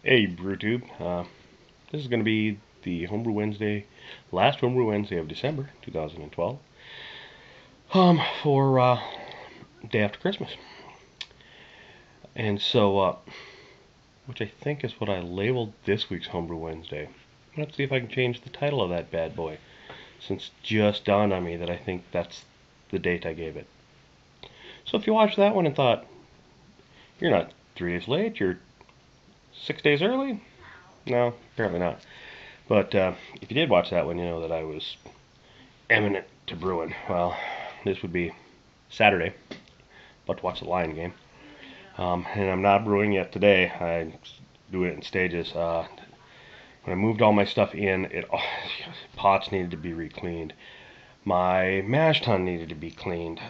Hey, BrewTube. This is going to be the Homebrew Wednesday, last Homebrew Wednesday of December 2012, for day after Christmas. And so, which I think is what I labeled this week's Homebrew Wednesday. Let's see if I can change the title of that bad boy, since it just dawned on me that I think that's the date I gave it. So if you watched that one and thought, you're not 3 days late, you're 6 days early, no, apparently not. But if you did watch that one, you know that I was eminent to brewing. Well, this would be Saturday, about to watch the Lion game. And I'm not brewing yet today. I do it in stages. When I moved all my stuff in, pots needed to be re-cleaned. My mash tun needed to be cleaned.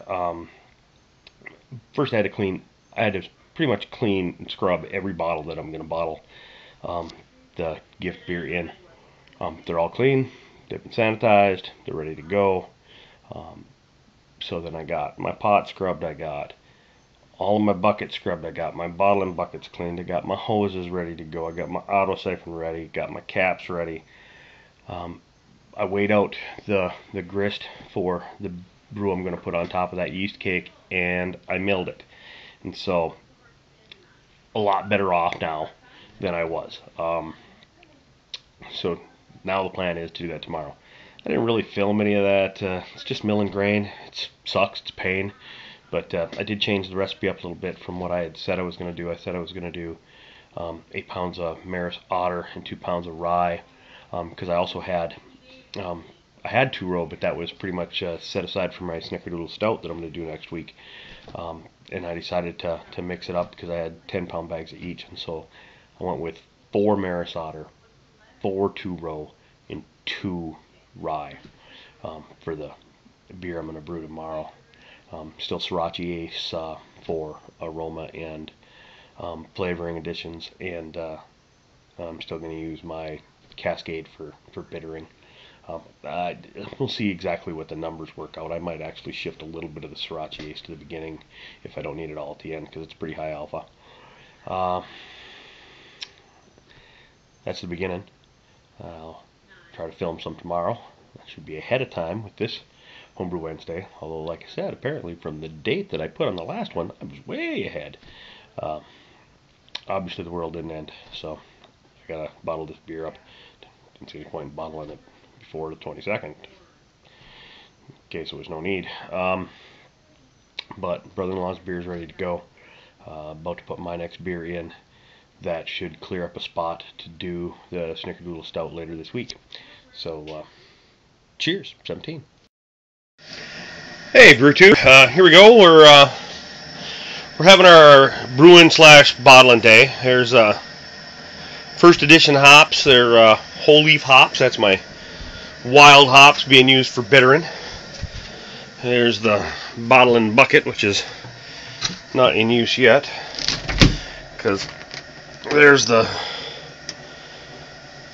First I had to pretty much clean and scrub every bottle that I'm going to bottle the gift beer in. They're all clean, they've been sanitized, they're ready to go. So then I got my pot scrubbed, I got all of my buckets scrubbed, I got my bottling buckets cleaned, I got my hoses ready to go, I got my auto siphon ready, got my caps ready. I weighed out the grist for the brew I'm going to put on top of that yeast cake, and I milled it. And so, a lot better off now than I was. So now the plan is to do that tomorrow. I didn't really film any of that. It's just milling grain. It sucks. It's pain. But I did change the recipe up a little bit from what I had said I was going to do. I said I was going to do 8 pounds of Maris Otter and 2 pounds of rye, because I also had I had 2-row, but that was pretty much set aside for my Snickerdoodle Stout that I'm going to do next week. And I decided to mix it up because I had 10-pound bags of each, and so I went with 4 Maris Otter, 4 2-row, and 2 rye for the beer I'm going to brew tomorrow. Still Sorachi Ace for aroma and flavoring additions, and I'm still going to use my Cascade for bittering. We'll see exactly what the numbers work out. I might actually shift a little bit of the Sorachi Ace to the beginning if I don't need it all at the end, because it's pretty high alpha. That's the beginning. I'll try to film some tomorrow. That should be ahead of time with this Homebrew Wednesday. Although, like I said, apparently from the date that I put on the last one, I was way ahead. Obviously, the world didn't end, so I gotta bottle this beer up. Didn't see any point in bottling it before the 22nd, in case there was no need. But brother-in-law's beer is ready to go. About to put my next beer in. That should clear up a spot to do the Snickerdoodle Stout later this week. So, cheers, 17. Hey, BrewTube. Here we go. We're having our brewing / bottling day. There's first edition hops. They're whole leaf hops. That's my wild hops being used for bittering. There's the bottling bucket, which is not in use yet, because there's the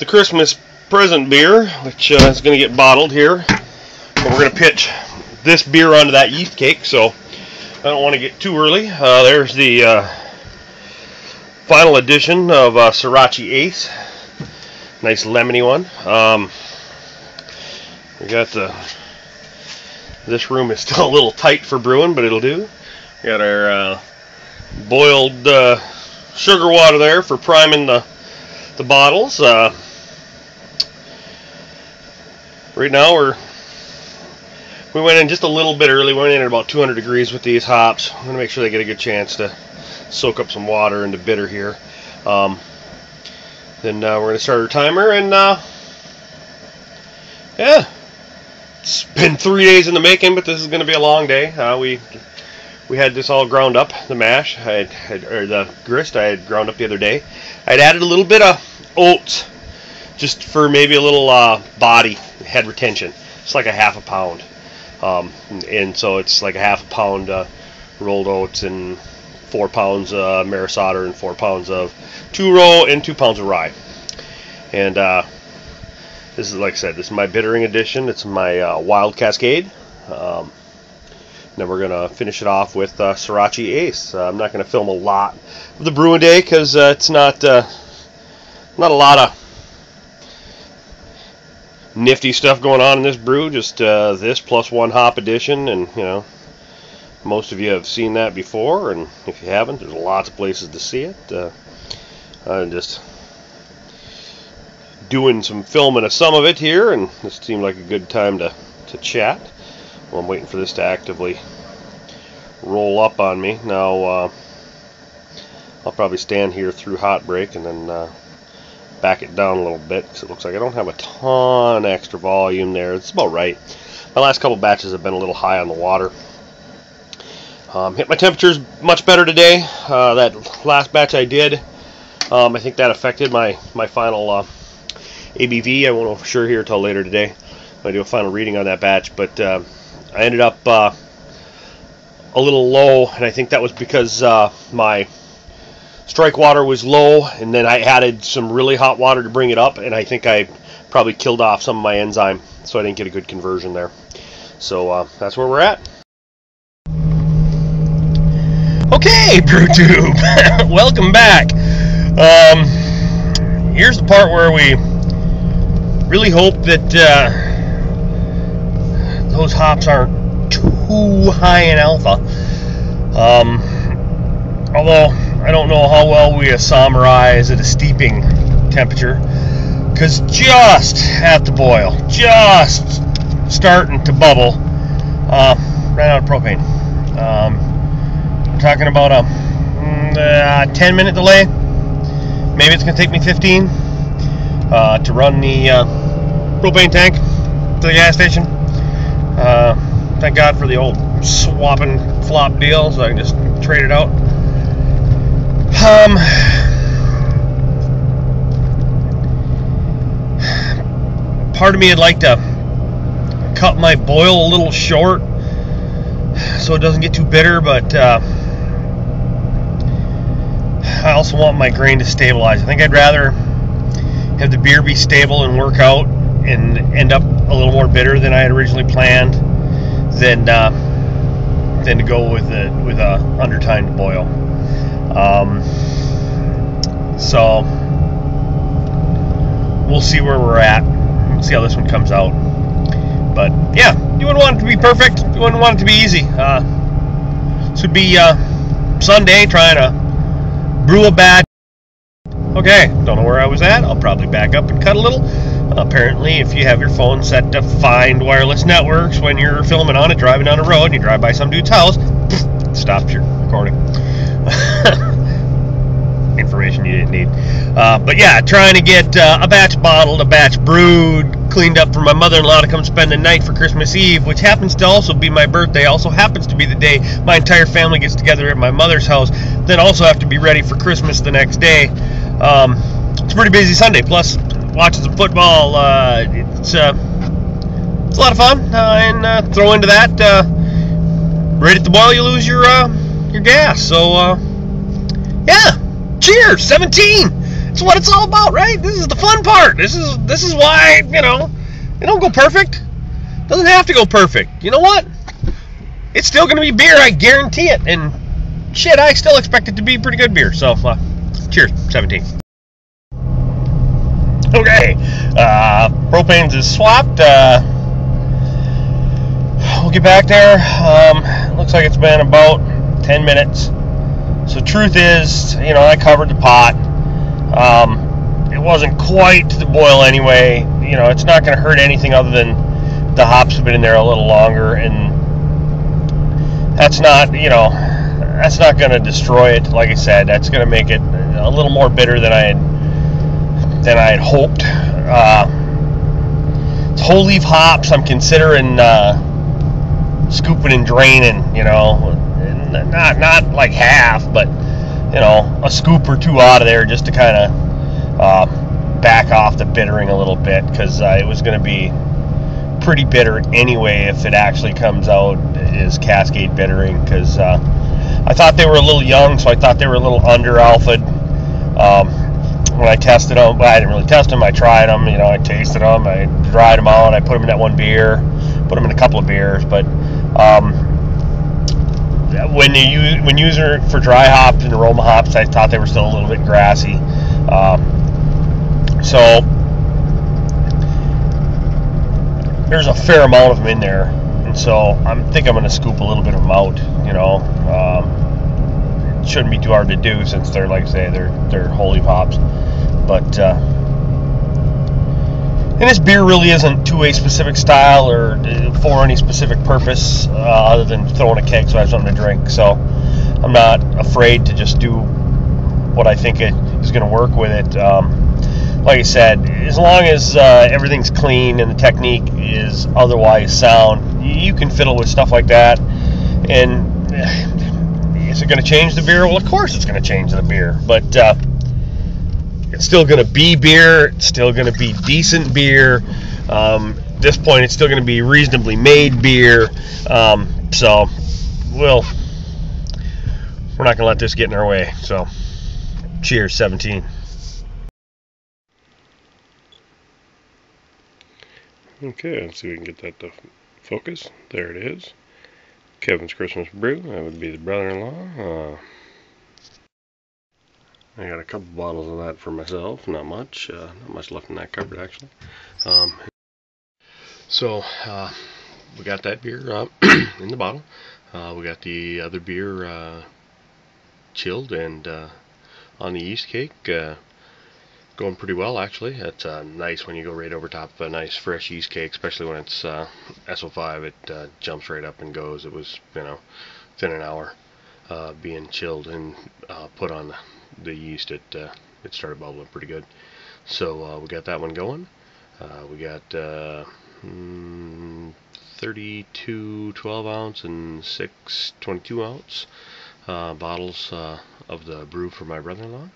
Christmas present beer, which is going to get bottled here. But we're going to pitch this beer onto that yeast cake, so I don't want to get too early. There's the final edition of Sorachi Ace. Nice lemony one. We got this room is still a little tight for brewing, but it'll do. We got our boiled sugar water there for priming the bottles. Right now we went in just a little bit early. We went in at about 200 degrees with these hops. I'm gonna make sure they get a good chance to soak up some water into bitter here. Then we're gonna start our timer, and yeah. It's been 3 days in the making, but this is going to be a long day. We had this all ground up, the mash, or the grist I had ground up the other day. I'd added a little bit of oats, just for maybe a little body head retention. It's like a ½ pound, and so it's like a ½ pound rolled oats and 4 pounds Maris Otter and 4 pounds of 2-row and 2 pounds of rye. And this is, like I said, this is my bittering edition. It's my Wild Cascade. Then we're going to finish it off with Sorachi Ace. I'm not going to film a lot of the brewing day because it's not Not a lot of nifty stuff going on in this brew, just this plus one hop addition, and most of you have seen that before, and if you haven't, there's lots of places to see it. I'm just doing some filming of some of it here, and this seemed like a good time to chat. Well, I'm waiting for this to actively roll up on me. Now, I'll probably stand here through hot break and then back it down a little bit, because it looks like I don't have a ton of extra volume there. It's about right. My last couple batches have been a little high on the water. Hit my temperatures much better today. That last batch I did, I think that affected my final ABV. I won't know for sure here till later today when I do a final reading on that batch, but I ended up a little low, and I think that was because my strike water was low, and then I added some really hot water to bring it up, and I think I probably killed off some of my enzyme, so I didn't get a good conversion there. So that's where we're at. Okay, BrewTube, welcome back. Here's the part where we really hope that those hops aren't too high in alpha. Although I don't know how well we isobarize at a steeping temperature, because just at the boil, just starting to bubble, ran out of propane. We're talking about a 10-minute delay. Maybe it's going to take me 15 to run the propane tank to the gas station. Thank God for the old swap and flop deal, so I can just trade it out. Part of me would like to cut my boil a little short so it doesn't get too bitter, but I also want my grain to stabilize. I think I'd rather have the beer be stable and work out and end up a little more bitter than I had originally planned than to go with a undertimed boil. So we'll see where we're at. We'll see how this one comes out. But yeah, you wouldn't want it to be perfect. You wouldn't want it to be easy. This would be Sunday trying to brew a batch. Okay, don't know where I was at. I'll probably back up and cut a little. Apparently, if you have your phone set to find wireless networks when you're filming on it, driving down the road, and you drive by some dude's house, it stops your recording. Information you didn't need. But yeah, trying to get a batch bottled, a batch brewed, cleaned up for my mother-in-law to come spend the night for Christmas Eve, which happens to also be my birthday, also happens to be the day my entire family gets together at my mother's house, then also have to be ready for Christmas the next day. It's a pretty busy Sunday, plus watching some football. It's a lot of fun, and throw into that, right at the boil you lose your gas, so yeah, cheers, 17. That's what it's all about, right? This is the fun part. This is why, it don't go perfect. Doesn't have to go perfect. You know what? It's still going to be beer, I guarantee it. And shit, I still expect it to be pretty good beer. So, cheers, 17. Okay, propanes is swapped. We'll get back there. Looks like it's been about 10 minutes. So truth is, I covered the pot. It wasn't quite to the boil anyway. It's not going to hurt anything other than the hops have been in there a little longer, and that's not going to destroy it. Like I said, that's going to make it a little more bitter than I had hoped. It's whole leaf hops. I'm considering scooping and draining. Not like half, but a scoop or two out of there just to kind of back off the bittering a little bit, because it was going to be pretty bitter anyway if it actually comes out as cascade bittering, because I thought they were a little young, so I thought they were a little under alpha'd. When I tested them, well, I didn't really test them, I tried them, I tasted them, I dried them out, I put them in that one beer, put them in a couple of beers, but when using it for dry hops and aroma hops, I thought they were still a little bit grassy. So there's a fair amount of them in there, and so I think I'm going to scoop a little bit of them out. You know, it shouldn't be too hard to do since they're, like I say, they're holy pops. But and this beer really isn't to a specific style or for any specific purpose other than throwing a keg so I have something to drink. So I'm not afraid to just do what I think is going to work with it. Like I said, as long as everything's clean and the technique is otherwise sound, you can fiddle with stuff like that. And is it going to change the beer? Well, of course it's going to change the beer. But it's still going to be beer. It's still going to be decent beer. At this point, it's still going to be reasonably made beer. So, we're not going to let this get in our way. So, cheers, 17. Okay, let's see if we can get that to focus. There it is. Kevin's Christmas Brew. That would be the brother-in-law. I got a couple bottles of that for myself. Not much left in that cupboard, actually. So we got that beer in the bottle. We got the other beer chilled and on the yeast cake. Going pretty well, actually. It's nice when you go right over top of a nice fresh yeast cake, especially when it's SO5. It jumps right up and goes. It was, within an hour being chilled and put on the yeast. It started bubbling pretty good. So we got that one going. We got 32 12-ounce and 6 22-ounce bottles of the brew for my brother-in-law.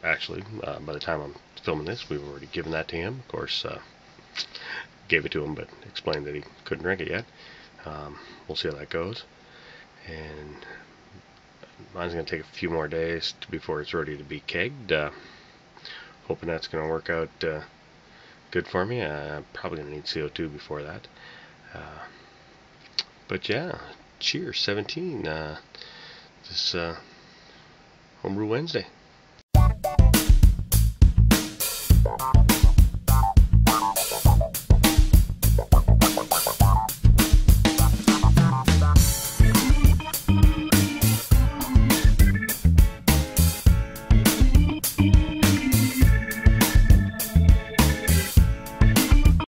Actually, by the time I'm filming this, we've already given that to him. Of course, gave it to him, but explained that he couldn't drink it yet. We'll see how that goes. And mine's going to take a few more days before it's ready to be kegged. Hoping that's going to work out good for me. I'm probably going to need CO2 before that. But yeah, cheers, 17. This Homebrew Wednesday.